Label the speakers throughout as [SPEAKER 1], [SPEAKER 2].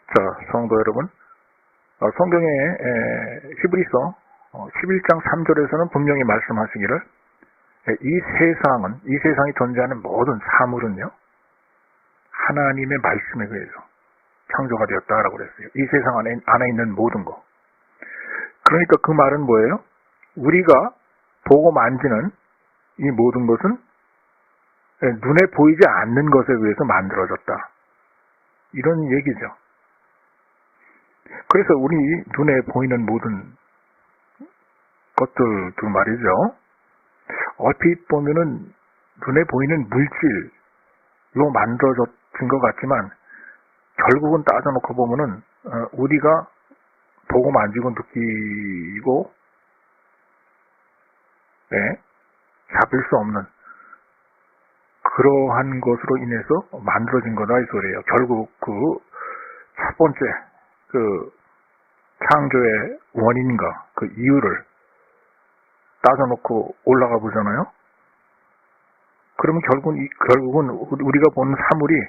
[SPEAKER 1] 자, 성도 여러분, 성경의 히브리서 11장 3절에서는 분명히 말씀하시기를 이 세상이 존재하는 모든 사물은요, 하나님의 말씀에 의해서 창조가 되었다라고 그랬어요. 이 세상 안에 있는 모든 것. 그러니까 그 말은 뭐예요? 우리가 보고 만지는 이 모든 것은 눈에 보이지 않는 것에 의해서 만들어졌다. 이런 얘기죠. 그래서 우리 눈에 보이는 모든 것들도 말이죠. 얼핏 보면은 눈에 보이는 물질로 만들어진 것 같지만 결국은 따져놓고 보면은 우리가 보고 만지고 느끼고 잡을 수 없는 그러한 것으로 인해서 만들어진 거다 이 소리예요. 결국 그 첫 번째 그 창조의 원인과 그 이유를 따져놓고 올라가 보잖아요. 그러면 결국은 우리가 보는 사물이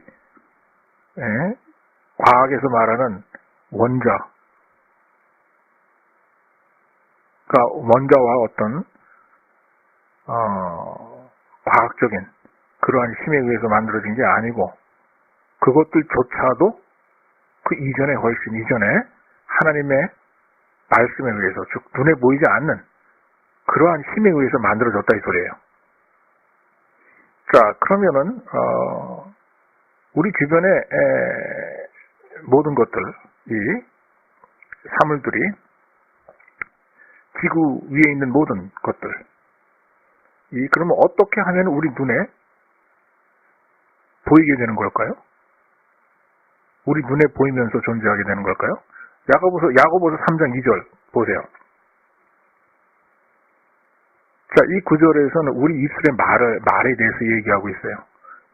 [SPEAKER 1] 과학에서 말하는 원자와 어떤 과학적인 그러한 힘에 의해서 만들어진 게 아니고 그것들조차도 그 이전에 훨씬 이전에 하나님의 말씀에 의해서 즉 눈에 보이지 않는 그러한 힘에 의해서 만들어졌다 이 소리예요. 자, 그러면은 우리 주변의 모든 것들, 이 사물들이 지구 위에 있는 모든 것들, 그러면 어떻게 하면 우리 눈에 보이게 되는 걸까요? 우리 눈에 보이면서 존재하게 되는 걸까요? 야고보서 3장 2절 보세요. 자, 이 구절에서는 우리 입술의 말에 대해서 얘기하고 있어요.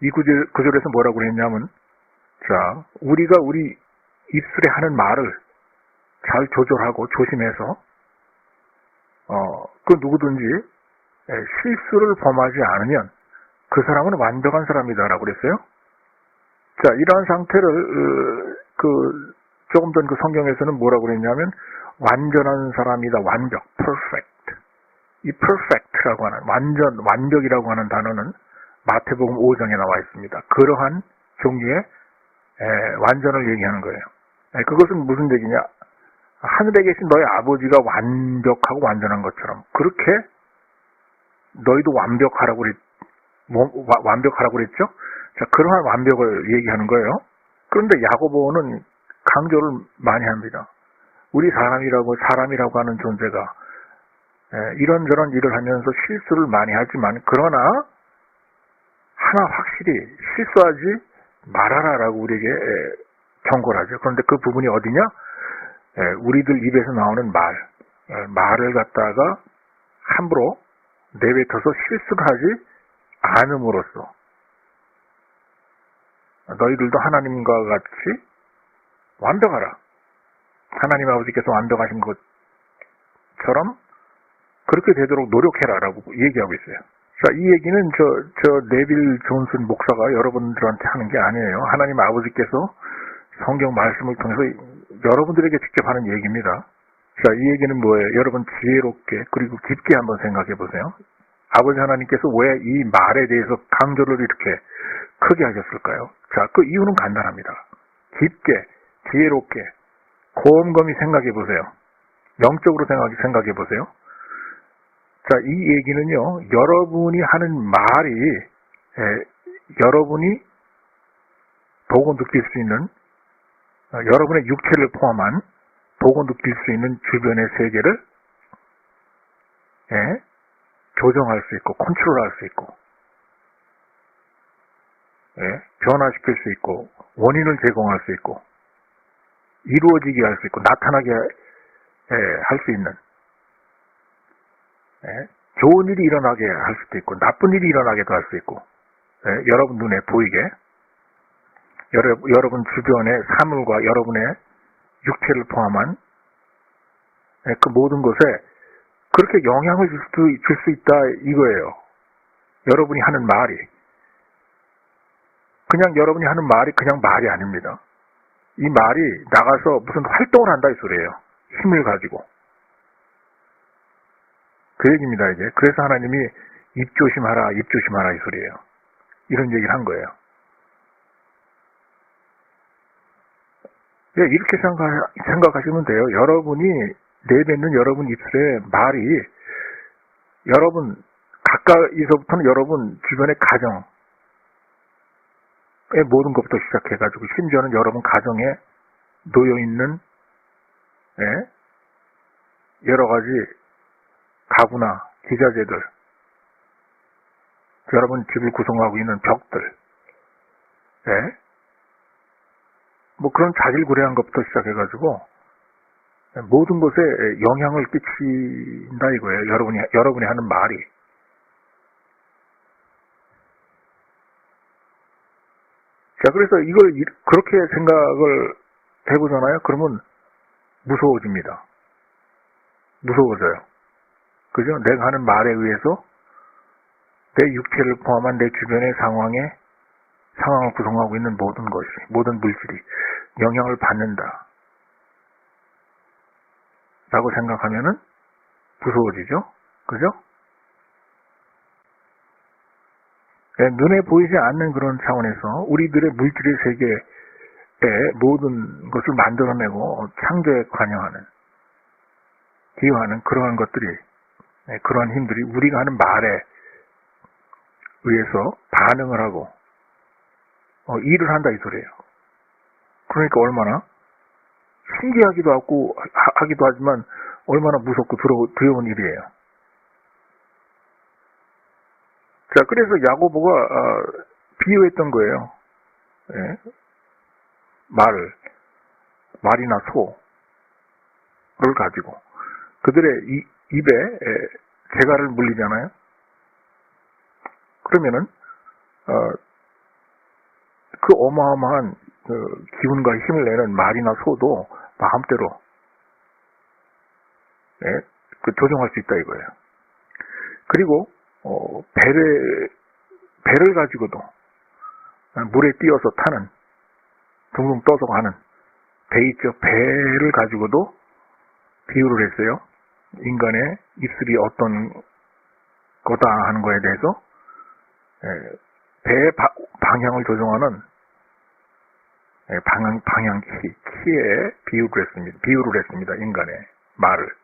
[SPEAKER 1] 이 구절에서 뭐라고 그랬냐면, 자, 우리가 우리 입술에 하는 말을 잘 조절하고 조심해서, 그 누구든지 실수를 범하지 않으면 그 사람은 완벽한 사람이다라고 그랬어요. 자, 이러한 상태를, 조금 전 그 성경에서는 뭐라고 그랬냐면, 완전한 사람이다, 완벽, perfect. 이 perfect라고 하는, 완벽이라고 하는 단어는 마태복음 5장에 나와 있습니다. 그러한 종류의, 완전을 얘기하는 거예요. 그것은 무슨 얘기냐? 하늘에 계신 너희 아버지가 완벽하고 완전한 것처럼, 그렇게 너희도 완벽하라고 그랬죠? 자, 그러한 완벽을 얘기하는 거예요. 그런데 야고보는 강조를 많이 합니다. 우리 사람이라고 하는 존재가 이런저런 일을 하면서 실수를 많이 하지만 그러나 하나 확실히 실수하지 말아라라고 우리에게 경고를 하죠. 그런데 그 부분이 어디냐? 우리들 입에서 나오는 말을 갖다가 함부로 내뱉어서 실수를 하지 않음으로써 너희들도 하나님과 같이 완벽하라. 하나님 아버지께서 완벽하신 것처럼 그렇게 되도록 노력해라라고 얘기하고 있어요. 자, 이 얘기는 저 네빌 존슨 목사가 여러분들한테 하는 게 아니에요. 하나님 아버지께서 성경 말씀을 통해서 여러분들에게 직접 하는 얘기입니다. 자, 이 얘기는 뭐예요? 여러분 지혜롭게 그리고 깊게 한번 생각해 보세요. 아버지 하나님께서 왜 이 말에 대해서 강조를 이렇게 크게 하셨을까요? 자, 그 이유는 간단합니다. 깊게, 지혜롭게, 곰곰이 생각해 보세요. 영적으로 생각해 보세요. 자, 이 얘기는요, 여러분이 하는 말이, 여러분이 보고 느낄 수 있는, 여러분의 육체를 포함한 보고 느낄 수 있는 주변의 세계를 조정할 수 있고, 컨트롤할 수 있고, 변화시킬 수 있고, 원인을 제공할 수 있고, 이루어지게 할 수 있고, 나타나게 할 수 있는, 좋은 일이 일어나게 할 수도 있고, 나쁜 일이 일어나게도 할 수 있고, 여러분 눈에 보이게, 여러분 주변의 사물과 여러분의 육체를 포함한 그 모든 것에 그렇게 영향을 줄 수 있다 이거예요. 여러분이 하는 말이. 그냥 여러분이 하는 말이 그냥 말이 아닙니다. 이 말이 나가서 무슨 활동을 한다 이 소리예요. 힘을 가지고. 그 얘기입니다, 이제. 그래서 하나님이 입 조심하라 이 소리예요. 이런 얘기를 한 거예요. 예, 이렇게 생각하시면 돼요. 여러분이 내뱉는 여러분 입술에 말이 여러분 가까이서부터는 여러분 주변의 가정의 모든 것부터 시작해가지고 심지어는 여러분 가정에 놓여있는 여러 가지 가구나 기자재들, 여러분 집을 구성하고 있는 벽들, 뭐 그런 자질구레한 것부터 시작해가지고 모든 것에 영향을 끼친다 이거예요. 여러분이 하는 말이. 자, 그래서 이걸 그렇게 생각을 해보잖아요. 그러면 무서워집니다. 무서워져요. 그죠? 내가 하는 말에 의해서 내 육체를 포함한 내 주변의 상황을 구성하고 있는 모든 것이, 모든 물질이 영향을 받는다 라고 생각하면은 무서워지죠? 그죠? 눈에 보이지 않는 그런 차원에서 우리들의 물질의 세계에 모든 것을 만들어내고 창조에 관여하는, 기여하는 그러한 것들이, 그러한 힘들이 우리가 하는 말에 의해서 반응을 하고 일을 한다 이 소리예요. 그러니까 얼마나 신기하기도 하기도 하지만 얼마나 무섭고 두려운 일이에요. 자, 그래서 야고보가 비유했던 거예요. 말이나 소를 가지고 그들의 입에 재갈을 물리잖아요. 그러면은 그 어마어마한 기운과 힘을 내는 말이나 소도 마음대로 조종할 수 있다 이거예요. 그리고 배를 가지고도 물에 띄어서 타는, 둥둥 떠서 가는 배 있죠. 배를 가지고도 비유를 했어요. 인간의 입술이 어떤 거다 하는 거에 대해서 배의 방향을 조종하는 키에 비유를 했습니다. 인간의 말을,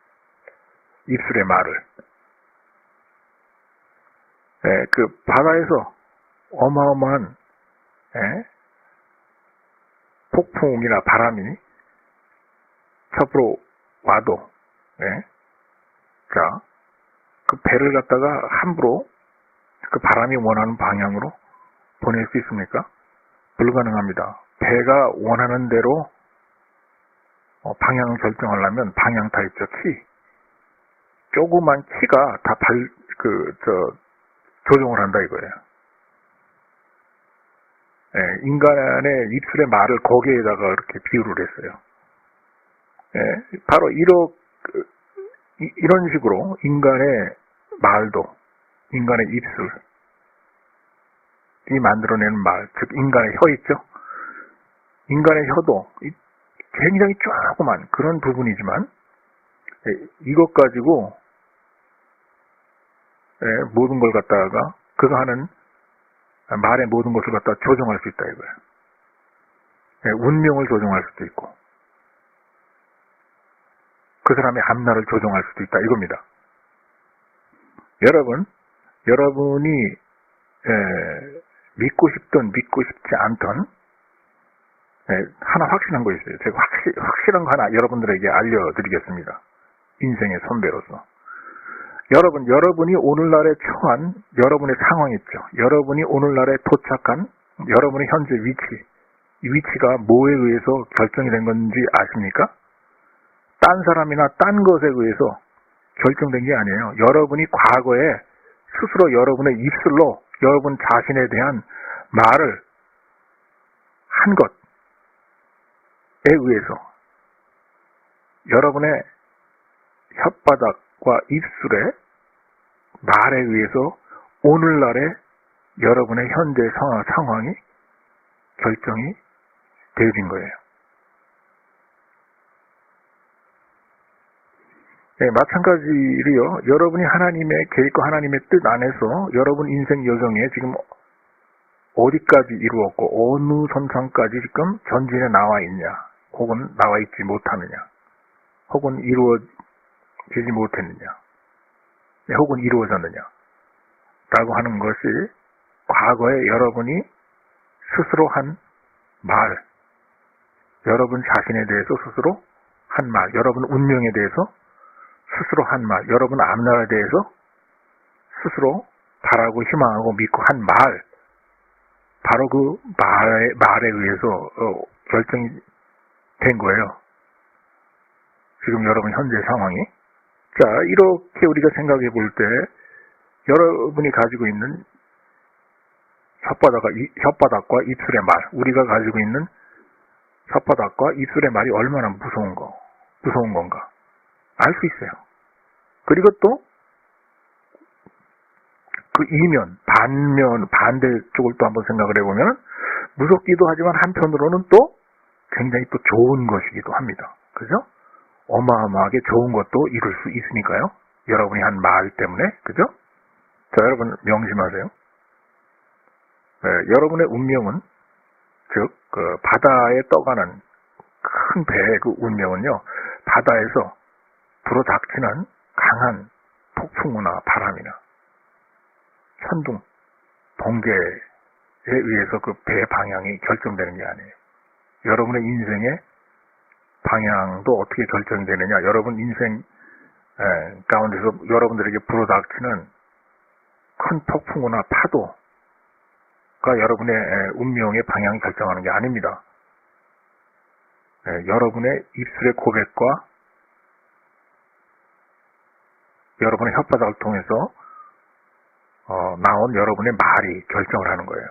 [SPEAKER 1] 입술의 말을. 그 바다에서 어마어마한 폭풍이나 바람이 첩으로 와도 자, 그 배를 갖다가 함부로 그 바람이 원하는 방향으로 보낼 수 있습니까? 불가능합니다. 배가 원하는 대로 방향을 결정하려면 방향타 있죠, 키. 조그만 키가 다 조종을 한다 이거예요. 인간의 입술의 말을 거기에다가 이렇게 비유를 했어요. 바로 이런 식으로 인간의 말도, 인간의 입술이 만들어내는 말, 즉 인간의 혀 있죠? 인간의 혀도 굉장히 조그만 그런 부분이지만 이것 가지고 모든 걸 갖다가 그가 하는 말의 모든 것을 갖다가 조종할 수 있다 이거예요. 운명을 조종할 수도 있고 그 사람의 앞날을 조종할 수도 있다 이겁니다. 여러분이 믿고 싶든 믿고 싶지 않든 하나 확실한 거 있어요. 제가 확실한 거 하나 여러분들에게 알려드리겠습니다. 인생의 선배로서. 여러분이 오늘날에 처한 여러분의 상황 있죠. 여러분이 오늘날에 도착한 여러분의 현재 위치, 이 위치가 뭐에 의해서 결정이 된 건지 아십니까? 딴 사람이나 딴 것에 의해서 결정된 게 아니에요. 여러분이 과거에 스스로 여러분의 입술로 여러분 자신에 대한 말을 한 것에 의해서 여러분의 혓바닥과 입술의 말에 의해서 오늘날의 여러분의 현재 상황이 결정이 되어진 거예요. 네, 마찬가지로요. 여러분이 하나님의 계획과 하나님의 뜻 안에서 여러분 인생 여정에 지금 어디까지 이루었고 어느 선상까지 지금 전진해 나와 있냐, 혹은 나와 있지 못하느냐, 혹은 이루어지지 못했느냐, 혹은 이루어졌느냐 라고 하는 것이 과거에 여러분이 스스로 한 말, 여러분 자신에 대해서 스스로 한 말, 여러분 운명에 대해서 스스로 한 말, 여러분 앞날에 대해서 스스로 바라고 희망하고 믿고 한 말, 바로 그 말에 의해서 결정이 된 거예요. 지금 여러분 현재 상황이. 자, 이렇게 우리가 생각해 볼 때 여러분이 가지고 있는 혓바닥과 입술의 말, 우리가 가지고 있는 혓바닥과 입술의 말이 얼마나 무서운 건가 알 수 있어요. 그리고 또 그 이면, 반대 쪽을 또 한번 생각을 해보면 무섭기도 하지만 한편으로는 또 굉장히 또 좋은 것이기도 합니다. 그죠? 어마어마하게 좋은 것도 이룰 수 있으니까요. 여러분이 한 말 때문에. 그죠? 자, 여러분 명심하세요. 네, 여러분의 운명은, 즉 그 바다에 떠가는 큰 배의 그 운명은요, 바다에서 불어닥치는 강한 폭풍우나 바람이나 천둥, 번개에 의해서 그 배의 방향이 결정되는 게 아니에요. 여러분의 인생의 방향도 어떻게 결정되느냐, 여러분 인생 가운데서 여러분들에게 불어닥치는 큰 폭풍우나 파도가 여러분의 운명의 방향을 결정하는 게 아닙니다. 여러분의 입술의 고백과 여러분의 혓바닥을 통해서 나온 여러분의 말이 결정을 하는 거예요.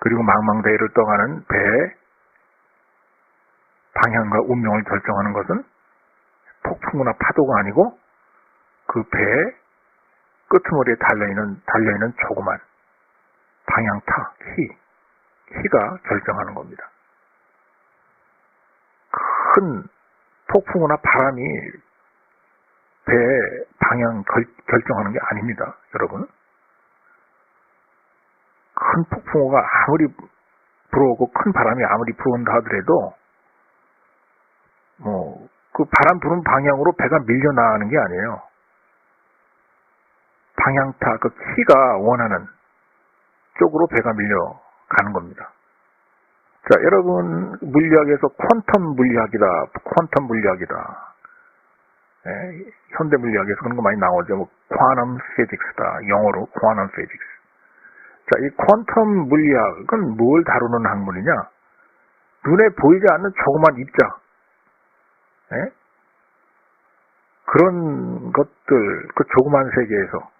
[SPEAKER 1] 그리고 망망대해를 떠가는 배의 방향과 운명을 결정하는 것은 폭풍우나 파도가 아니고 그 배의 끄트머리에 달려있는 조그만 방향타, 키가 결정하는 겁니다. 큰 폭풍우나 바람이 배의 방향 결정하는 게 아닙니다, 여러분. 큰 폭풍우가 아무리 불어오고 큰 바람이 아무리 불어온다 하더라도 그 바람 부는 방향으로 배가 밀려나가는 게 아니에요. 방향타, 그 키가 원하는 쪽으로 배가 밀려가는 겁니다. 자, 여러분 물리학에서 퀀텀 물리학이다. 현대 물리학에서 그런 거 많이 나오죠. 쿼넌 피직스다. 영어로 쿼넌 피직스. 자, 이 퀀텀 물리학은 뭘 다루는 학문이냐? 눈에 보이지 않는 조그만 입자. 그런 것들, 그 조그만 세계에서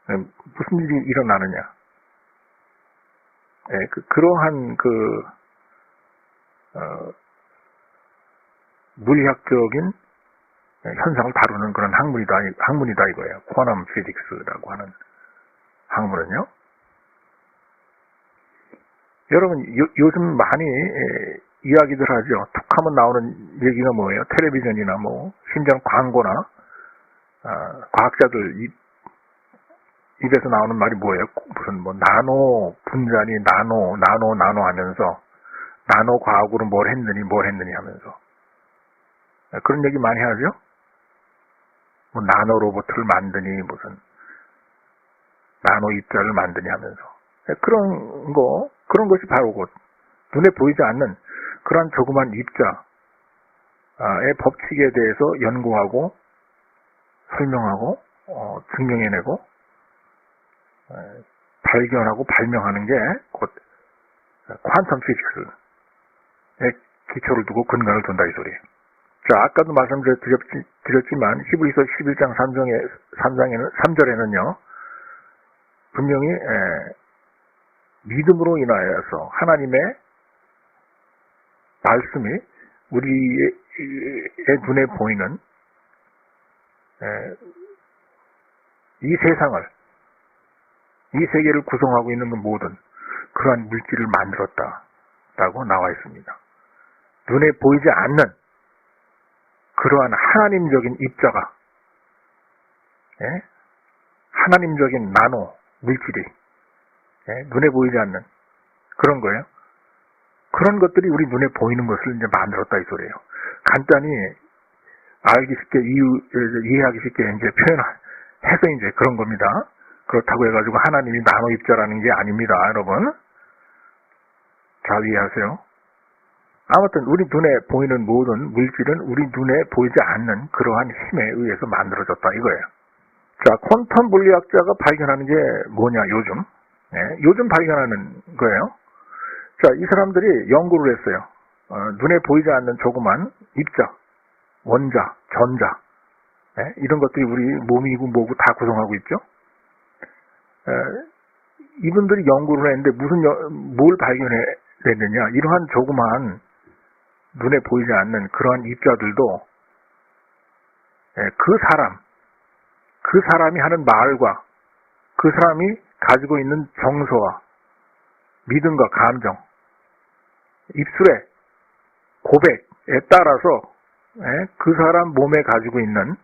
[SPEAKER 1] 무슨 일이 일어나느냐? 그러한 물리학적인 현상을 다루는 그런 학문이다 이거예요. 쿼넌 피직스라고 하는 학문은요. 여러분 요즘 많이 이야기들 하죠. 툭 하면 나오는 얘기가 뭐예요? 텔레비전이나 심지어 광고나 과학자들 입에서 나오는 말이 뭐예요? 무슨 나노 분자니 나노 하면서 나노 과학으로 뭘 했느니 하면서 그런 얘기 많이 하죠. 나노 로봇을 만드니 무슨 나노 입자를 만드니 하면서 그런 것이 바로 곧 눈에 보이지 않는 그러한 조그만 입자의 법칙에 대해서 연구하고 설명하고 증명해내고 발견하고 발명하는 게 곧 퀀텀 피직스의 기초를 두고 근간을 둔다 이 소리예요. 자, 아까도 말씀드렸지만 히브리서 11장 3절에는요 분명히 믿음으로 인하여서 하나님의 말씀이 우리의 눈에 보이는 이 세상을, 이 세계를 구성하고 있는 그 모든 그러한 물질을 만들었다라고 나와 있습니다. 눈에 보이지 않는 그러한 하나님적인 입자가, 예? 하나님적인 나노 물질이, 예? 눈에 보이지 않는 그런 거예요. 그런 것들이 우리 눈에 보이는 것을 이제 만들었다 이 소리예요. 간단히 알기 쉽게 이해하기 쉽게 이제 표현해서 이제 그런 겁니다. 그렇다고 해가지고 하나님이 나노 입자라는 게 아닙니다, 여러분. 잘 이해하세요. 아무튼 우리 눈에 보이는 모든 물질은 우리 눈에 보이지 않는 그러한 힘에 의해서 만들어졌다 이거예요. 자, 퀀텀 물리학자가 발견하는 게 뭐냐, 요즘. 네, 요즘 발견하는 거예요. 자, 이 사람들이 연구를 했어요. 눈에 보이지 않는 조그만 입자, 원자, 전자, 네, 이런 것들이 우리 몸이고 뭐고 다 구성하고 있죠. 이분들이 연구를 했는데 뭘 발견했느냐, 이러한 조그만 눈에 보이지 않는 그러한 입자들도 그 사람이 하는 말과 그 사람이 가지고 있는 정서와 믿음과 감정, 입술의 고백에 따라서 그 사람 몸에 가지고 있는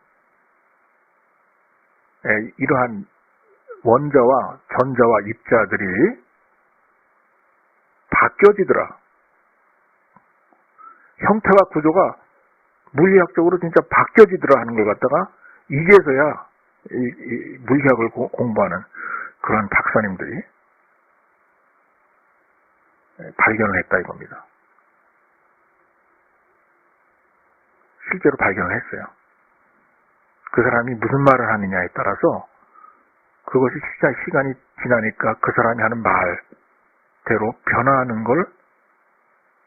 [SPEAKER 1] 이러한 원자와 전자와 입자들이 바뀌어지더라. 형태와 구조가 물리학적으로 진짜 바뀌어지더라 하는 걸 갖다가 이제서야 이 물리학을 공부하는 그런 박사님들이 발견을 했다 이겁니다. 실제로 발견을 했어요. 그 사람이 무슨 말을 하느냐에 따라서 그것이 시간이 지나니까 그 사람이 하는 말대로 변화하는 걸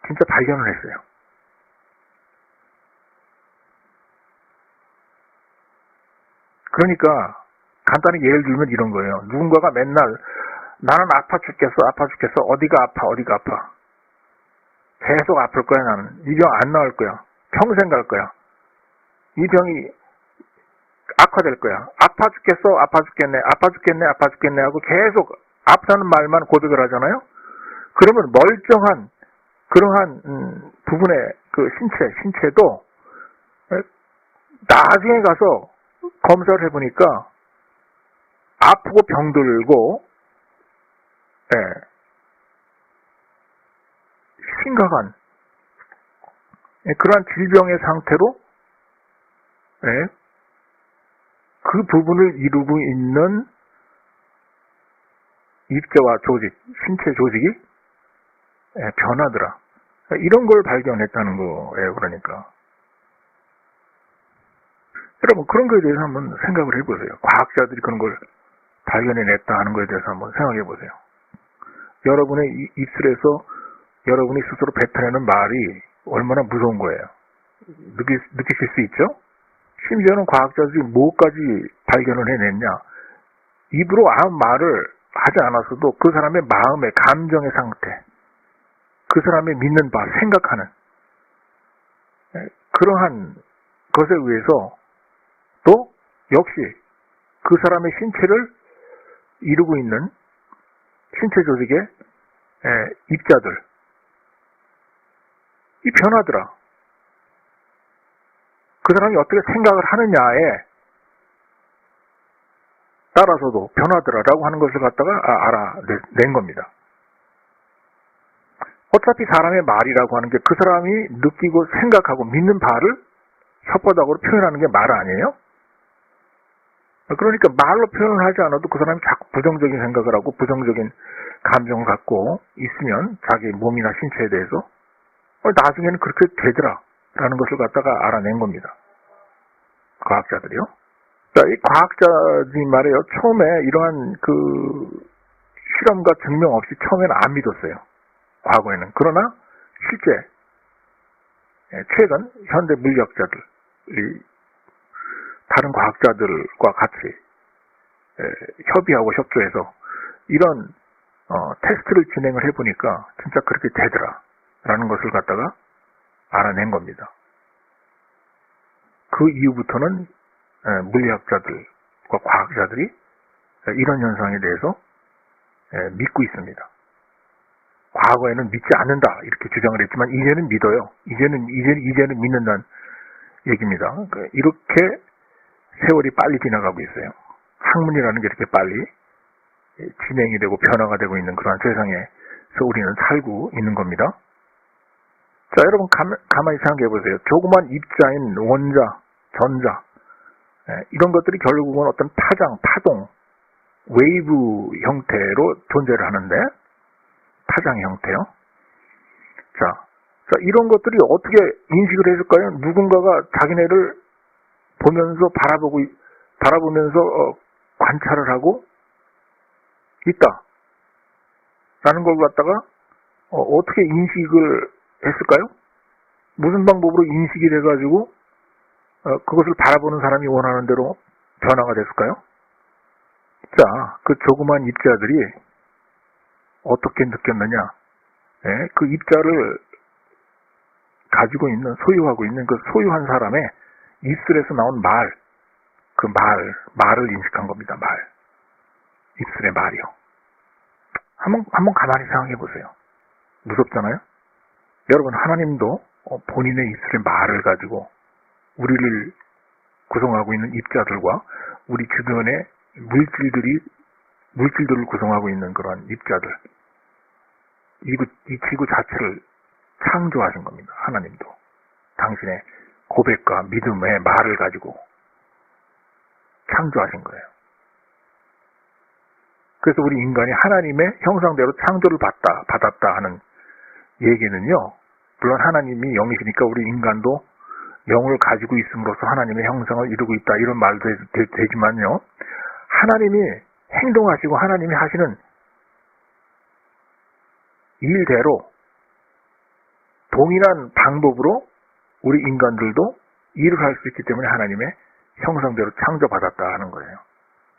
[SPEAKER 1] 진짜 발견을 했어요. 그러니까 간단히 예를 들면 이런 거예요. 누군가가 맨날 나는 아파 죽겠어 어디가 아파 계속 아플 거야. 나는 이 병 안 나을 거야. 평생 갈 거야. 이 병이 악화될 거야. 아파 죽겠네 하고 계속 아프다는 말만 고백을 하잖아요. 그러면 멀쩡한 그러한 부분의 그 신체도 나중에 가서 검사를 해보니까 아프고 병들고 심각한 그러한 질병의 상태로 그 부분을 이루고 있는 입자와 조직, 신체 조직이 변하더라. 이런 걸 발견했다는 거예요. 그러니까 여러분 그런 거에 대해서 한번 생각을 해보세요. 과학자들이 그런 걸 발견해냈다 하는 거에 대해서 한번 생각해 보세요. 여러분의 입술에서 여러분이 스스로 뱉어내는 말이 얼마나 무서운 거예요. 느끼실 수 있죠? 심지어는 과학자들이 뭐까지 발견을 해냈냐. 입으로 아무 말을 하지 않았어도 그 사람의 마음의 감정의 상태, 그 사람의 믿는 바, 생각하는 그러한 것에 의해서 또 역시 그 사람의 신체를 이루고 있는 신체 조직의 입자들 이 변하더라. 그 사람이 어떻게 생각을 하느냐에 따라서도 변하더라라고 하는 것을 갖다가 알아낸 겁니다. 어차피 사람의 말이라고 하는 게 그 사람이 느끼고 생각하고 믿는 바를 혓바닥으로 표현하는 게 말 아니에요? 그러니까 말로 표현을 하지 않아도 그 사람이 자꾸 부정적인 생각을 하고 부정적인 감정을 갖고 있으면 자기 몸이나 신체에 대해서 나중에는 그렇게 되더라 라는 것을 갖다가 알아낸 겁니다. 과학자들이요. 자, 이 과학자들이 말이에요. 처음에 이러한 그 실험과 증명 없이 처음에는 안 믿었어요. 과거에는. 그러나 실제 최근 현대 물리학자들이 다른 과학자들과 같이 협의하고 협조해서 이런 테스트를 진행을 해보니까 진짜 그렇게 되더라 라는 것을 갖다가 알아낸 겁니다. 그 이후부터는 물리학자들과 과학자들이 이런 현상에 대해서 믿고 있습니다. 과거에는 믿지 않는다 이렇게 주장을 했지만 이제는 믿어요. 이제는 믿는다는 얘기입니다. 이렇게 세월이 빨리 지나가고 있어요. 학문이라는 게 이렇게 빨리 진행이 되고 변화가 되고 있는 그런 세상에서 우리는 살고 있는 겁니다. 자, 여러분 가만히 생각해 보세요. 조그만 입자인 원자, 전자, 이런 것들이 결국은 어떤 파장, 파동, 웨이브 형태로 존재를 하는데, 파장 형태요. 자, 이런 것들이 어떻게 인식을 해줄까요? 누군가가 자기네를 보면서 바라보면서 관찰을 하고 있다. 라는 걸 갖다가 어떻게 인식을 했을까요? 무슨 방법으로 인식이 돼가지고 그것을 바라보는 사람이 원하는 대로 변화가 됐을까요? 자, 그 조그만 입자들이 어떻게 느꼈느냐? 그 입자를 가지고 있는, 소유하고 있는 그 소유한 사람의 입술에서 나온 말을 인식한 겁니다. 말. 입술의 말이요. 한번 가만히 생각해 보세요. 무섭잖아요? 여러분, 하나님도 본인의 입술의 말을 가지고 우리를 구성하고 있는 입자들과 우리 주변의 물질들을 구성하고 있는 그런 입자들, 이 지구 자체를 창조하신 겁니다. 하나님도. 당신의 고백과 믿음의 말을 가지고 창조하신 거예요. 그래서 우리 인간이 하나님의 형상대로 창조를 받았다 하는 얘기는요, 물론 하나님이 영이시니까 우리 인간도 영을 가지고 있음으로써 하나님의 형상을 이루고 있다, 이런 말도 되지만요, 하나님이 행동하시고 하나님이 하시는 일대로 동일한 방법으로 우리 인간들도 일을 할 수 있기 때문에 하나님의 형상대로 창조받았다 하는 거예요.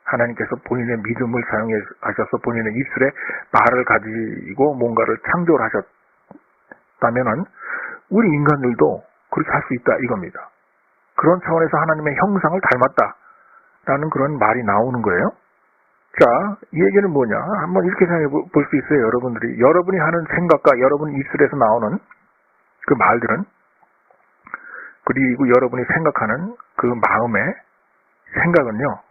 [SPEAKER 1] 하나님께서 본인의 믿음을 사용하셔서 본인의 입술에 말을 가지고 뭔가를 창조를 하셨다면은 우리 인간들도 그렇게 할 수 있다 이겁니다. 그런 차원에서 하나님의 형상을 닮았다라는 그런 말이 나오는 거예요. 자, 이 얘기는 뭐냐? 한번 이렇게 생각해 볼 수 있어요. 여러분이 하는 생각과 여러분 입술에서 나오는 그 말들은, 그리고 여러분이 생각하는 그 마음의 생각은요,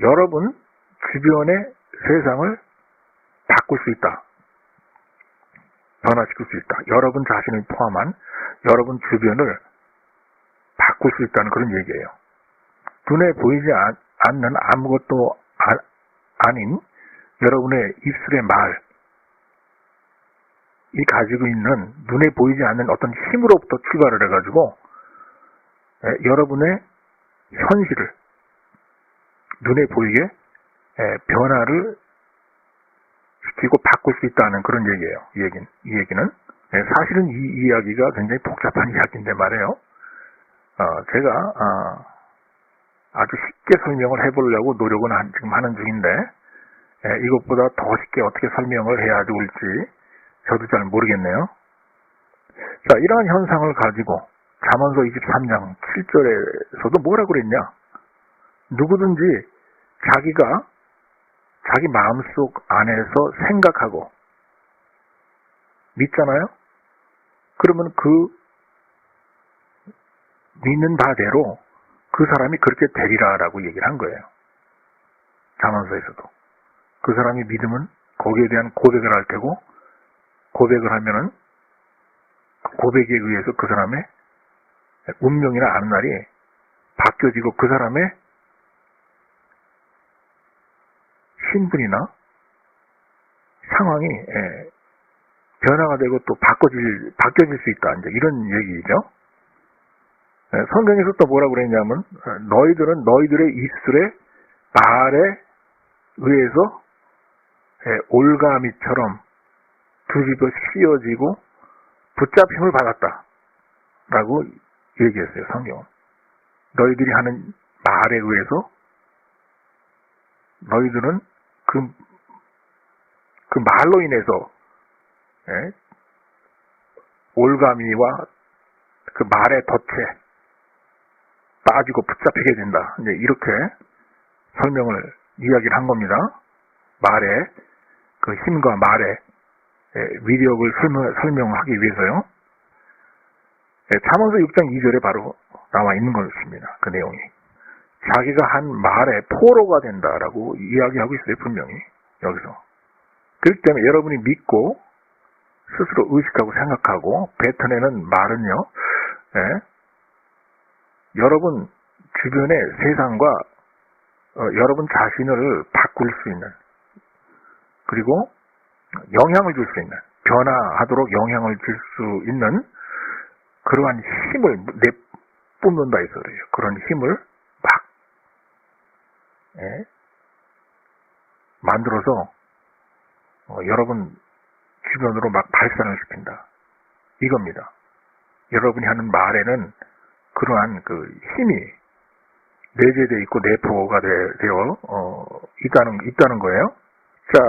[SPEAKER 1] 여러분 주변의 세상을 바꿀 수 있다. 변화시킬 수 있다. 여러분 자신을 포함한 여러분 주변을 바꿀 수 있다는 그런 얘기예요. 눈에 보이지 않는 아무것도 아닌 여러분의 입술의 말이 가지고 있는 눈에 보이지 않는 어떤 힘으로부터 출발을 해가지고 여러분의 현실을 눈에 보이게 변화를 시키고 바꿀 수 있다는 그런 얘기예요. 이 얘기는 사실은 이 이야기가 굉장히 복잡한 이야기인데 말이에요. 제가 아주 쉽게 설명을 해보려고 노력은 지금 하는 중인데, 이것보다 더 쉽게 어떻게 설명을 해야 좋을지 저도 잘 모르겠네요. 자, 이러한 현상을 가지고 잠언서 23장 7절에서도 뭐라고 그랬냐? 누구든지 자기가 자기 마음속 안에서 생각하고 믿잖아요? 그러면 그 믿는 바대로 그 사람이 그렇게 되리라라고 얘기를 한 거예요. 잠언서에서도. 그 사람이 믿으면 거기에 대한 고백을 할 테고, 고백을 하면은 고백에 의해서 그 사람의 운명이나 앞날이 바뀌어지고 그 사람의 신분이나 상황이 변화가 되고 또 바뀌어질 수 있다. 이제 이런 얘기죠. 성경에서 또 뭐라고 그랬냐면, 너희들은 너희들의 입술의 말에 의해서 올가미처럼 두집어 씌어지고 붙잡힘을 받았다 라고 얘기했어요. 성경은. 너희들이 하는 말에 의해서 너희들은 그 말로 인해서 올가미와 그 말의 덫에 빠지고 붙잡히게 된다. 이제 이렇게 이야기를 한 겁니다. 말의 그 힘과 말의 위력을 설명하기 위해서요. 잠언서 6장 2절에 바로 나와 있는 것입니다. 그 내용이. 자기가 한 말에 포로가 된다라고 이야기하고 있어요. 분명히 여기서. 그렇기 때문에 여러분이 믿고 스스로 의식하고 생각하고 뱉어내는 말은요. 예, 여러분 주변의 세상과 여러분 자신을 바꿀 수 있는, 그리고 영향을 줄 수 있는, 변화하도록 영향을 줄 수 있는 그러한 힘을 내뿜는다 이 소리예요. 그런 힘을 막 만들어서 여러분 주변으로 막 발산을 시킨다. 이겁니다. 여러분이 하는 말에는 그러한 그 힘이 내재되어 있고 내포가 되어 있다는 거예요. 자,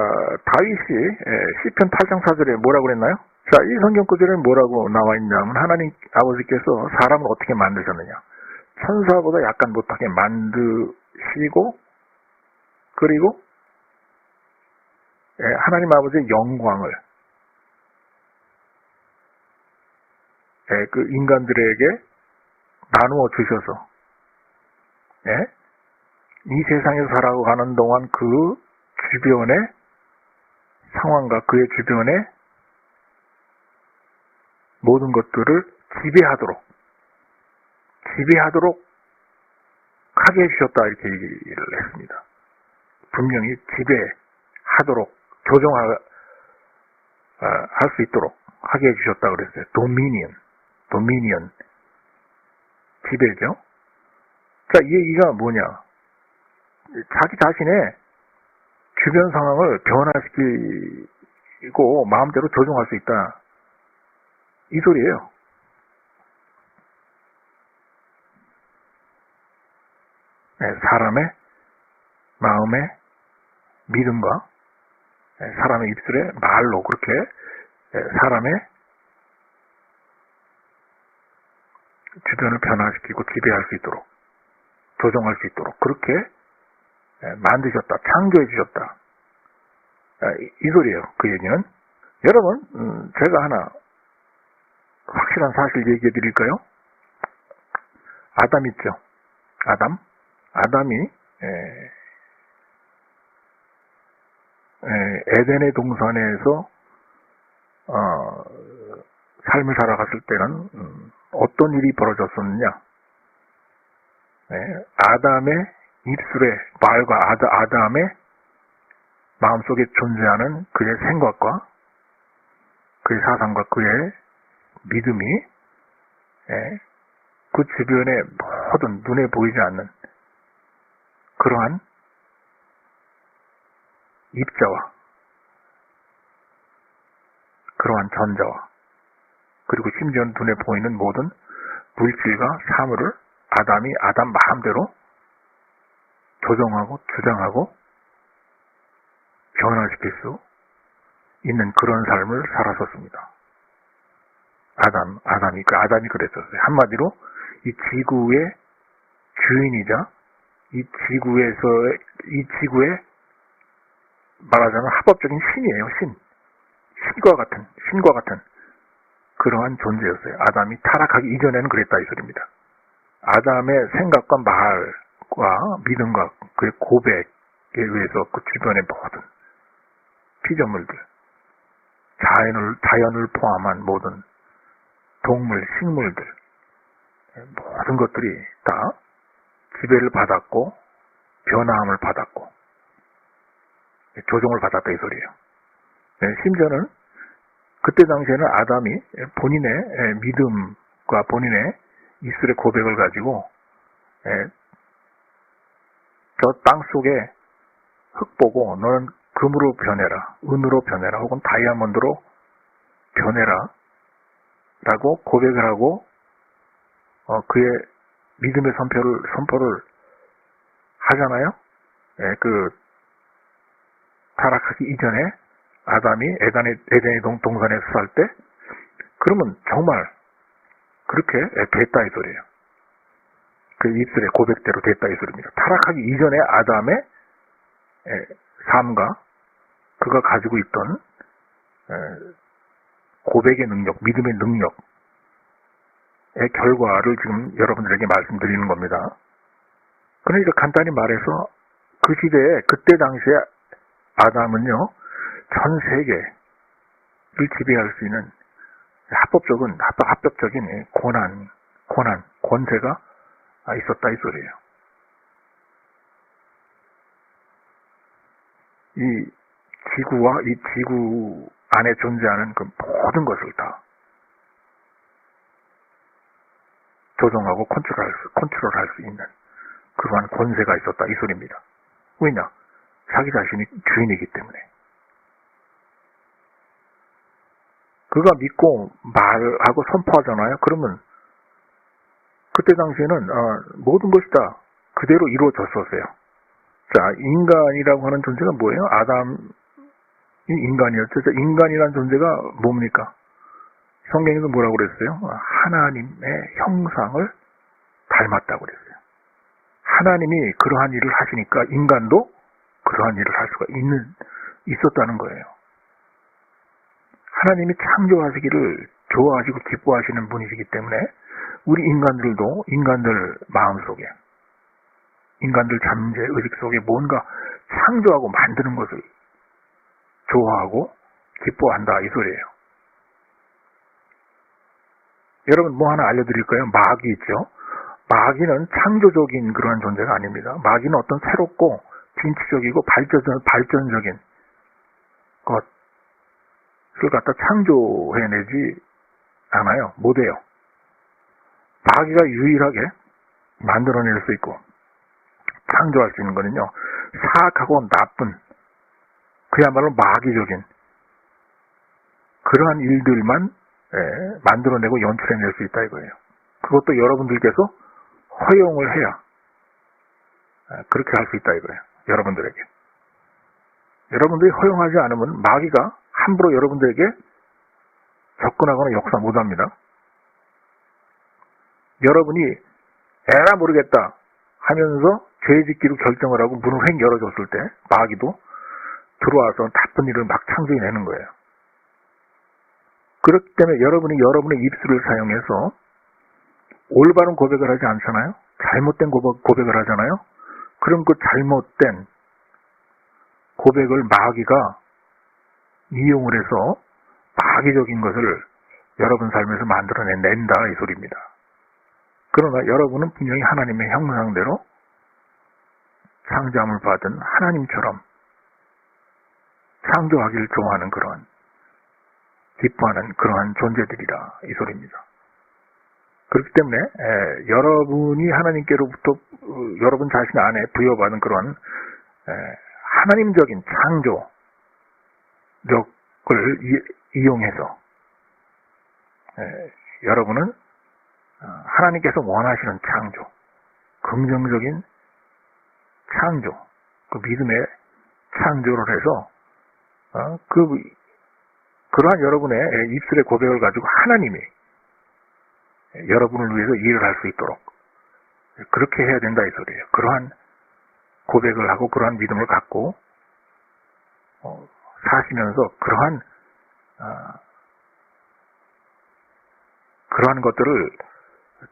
[SPEAKER 1] 다윗이 시편 8장 4절에 뭐라고 그랬나요? 자, 이 성경 구절에는 뭐라고 나와 있냐면 하나님 아버지께서 사람을 어떻게 만드셨느냐. 천사보다 약간 못하게 만드시고, 그리고 하나님 아버지의 영광을 그 인간들에게 나누어 주셔서 이 세상에서 살아가는 동안 그 주변의 상황과 그의 주변의 모든 것들을 지배하도록 하게 해주셨다 이렇게 얘기를 했습니다. 분명히 지배하도록 조정할 수 있도록 하게 해주셨다 그랬어요. 도미니언 지배죠. 자, 이 얘기가 뭐냐? 자기 자신의 주변 상황을 변화시키고 마음대로 조종할 수 있다. 이 소리예요. 사람의 마음의 믿음과 사람의 입술의 말로 그렇게 사람의 주변을 변화시키고 지배할 수 있도록, 조종할 수 있도록 그렇게 만드셨다, 창조해 주셨다. 이 소리예요. 그 얘기는. 여러분, 제가 하나 확실한 사실 얘기해 드릴까요? 아담 있죠. 아담이 에덴의 동산에서 삶을 살아갔을 때는 어떤 일이 벌어졌었느냐? 아담의 입술에, 말과 아담의 마음속에 존재하는 그의 생각과 그의 사상과 그의 믿음이 그 주변의 모든 눈에 보이지 않는 그러한 입자와 그러한 전자와 그리고 심지어 눈에 보이는 모든 물질과 사물을 아담이 아담 마음대로 조정하고 주장하고 변화시킬 수 있는 그런 삶을 살았었습니다. 아담이 그랬었어요. 한마디로 이 지구의 주인이자 이 지구의 말하자면 합법적인 신이에요. 신과 같은 그러한 존재였어요. 아담이 타락하기 이전에는 그랬다 이 소리입니다. 아담의 생각과 말과 믿음과 그의 고백에 의해서 그 주변의 모든 피조물들, 자연을 포함한 모든 동물, 식물들, 모든 것들이 다 지배를 받았고 변화함을 받았고 조종을 받았다 이 소리예요. 심지어는 그때 당시에는 아담이 본인의 믿음과 본인의 입술의 고백을 가지고 저 땅 속에 흙 보고 너는 금으로 변해라, 은으로 변해라, 혹은 다이아몬드로 변해라 라고 고백을 하고 그의 믿음의 선포를 하잖아요. 그 타락하기 이전에 아담이 에덴의 동산에서 살 때, 그러면 정말 그렇게 됐다 이 소리예요. 그 입술의 고백대로 됐다 이 소리입니다. 타락하기 이전에 아담의 삶과 그가 가지고 있던 고백의 능력, 믿음의 능력, 결과를 지금 여러분들에게 말씀드리는 겁니다. 그러니까 간단히 말해서 그 시대에 그때 당시에 아담은요 전 세계를 지배할 수 있는 합법적인 권세가 있었다 이 소리예요. 이 지구와 이 지구 안에 존재하는 그 모든 것을 다 조종하고 컨트롤할 수 있는 그러한 권세가 있었다 이 소리입니다. 왜냐? 자기 자신이 주인이기 때문에. 그가 믿고 말하고 선포하잖아요. 그러면 그때 당시에는 모든 것이 다 그대로 이루어졌었어요. 자, 인간이라고 하는 존재가 뭐예요? 아담이 인간이었죠. 자, 인간이라는 존재가 뭡니까? 성경에서 뭐라고 그랬어요? 하나님의 형상을 닮았다고 그랬어요. 하나님이 그러한 일을 하시니까 인간도 그러한 일을 할 수가 있었다는 거예요. 하나님이 창조하시기를 좋아하시고 기뻐하시는 분이시기 때문에 우리 인간들 마음속에 인간들 잠재 의식 속에 뭔가 창조하고 만드는 것을 좋아하고 기뻐한다 이 소리예요. 여러분 뭐 하나 알려드릴까요? 마귀 있죠. 마귀는 창조적인 그런 존재가 아닙니다. 마귀는 어떤 새롭고 진취적이고 발전적인 것을 갖다 창조해내지 않아요. 못해요. 마귀가 유일하게 만들어낼 수 있고 창조할 수 있는 거는요. 사악하고 나쁜 그야말로 마귀적인 그러한 일들만 만들어내고 연출해낼 수 있다 이거예요. 그것도 여러분들께서 허용을 해야 그렇게 할 수 있다 이거예요. 여러분들에게. 여러분들이 허용하지 않으면 마귀가 함부로 여러분들에게 접근하거나 역사 못합니다. 여러분이 에라 모르겠다 하면서 죄짓기로 결정을 하고 문을 획 열어줬을 때 마귀도 들어와서 나쁜 일을 막 창조해내는 거예요. 그렇기 때문에 여러분이 여러분의 입술을 사용해서 올바른 고백을 하지 않잖아요. 잘못된 고백을 하잖아요. 그럼 그 잘못된 고백을 마귀가 이용을 해서 마귀적인 것을 여러분 삶에서 만들어낸다 이 소리입니다. 그러나 여러분은 분명히 하나님의 형상대로 창조함을 받은 하나님처럼 창조하기를 좋아하는 그러한 기뻐하는 그러한 존재들이라 이 소리입니다. 그렇기 때문에 여러분이 하나님께로부터 여러분 자신 안에 부여받은 그러한 하나님적인 창조력을 이용해서 여러분은 하나님께서 원하시는 창조, 긍정적인 창조, 그 믿음의 창조를 해서 그러한 여러분의 입술의 고백을 가지고 하나님이 여러분을 위해서 일을 할 수 있도록 그렇게 해야 된다 이 소리예요. 그러한 고백을 하고 그러한 믿음을 갖고 사시면서 그러한 것들을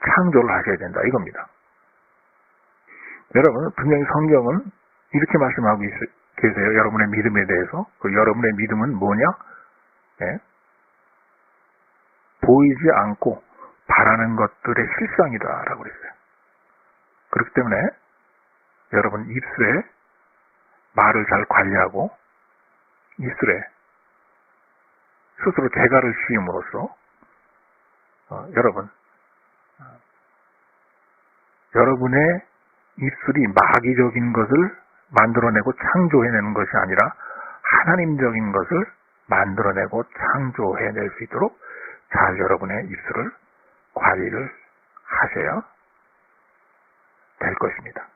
[SPEAKER 1] 창조를 하셔야 된다 이겁니다. 여러분 분명히 성경은 이렇게 말씀하고 계세요. 여러분의 믿음에 대해서. 그 여러분의 믿음은 뭐냐? 보이지 않고 바라는 것들의 실상이다 라고 그랬어요. 그렇기 때문에 여러분 입술에 말을 잘 관리하고 입술에 스스로 재갈을 씌움으로써 여러분의 입술이 마귀적인 것을 만들어내고 창조해내는 것이 아니라 하나님적인 것을 만들어내고 창조해낼 수 있도록 잘 여러분의 입술을 관리를 하셔야 될 것입니다.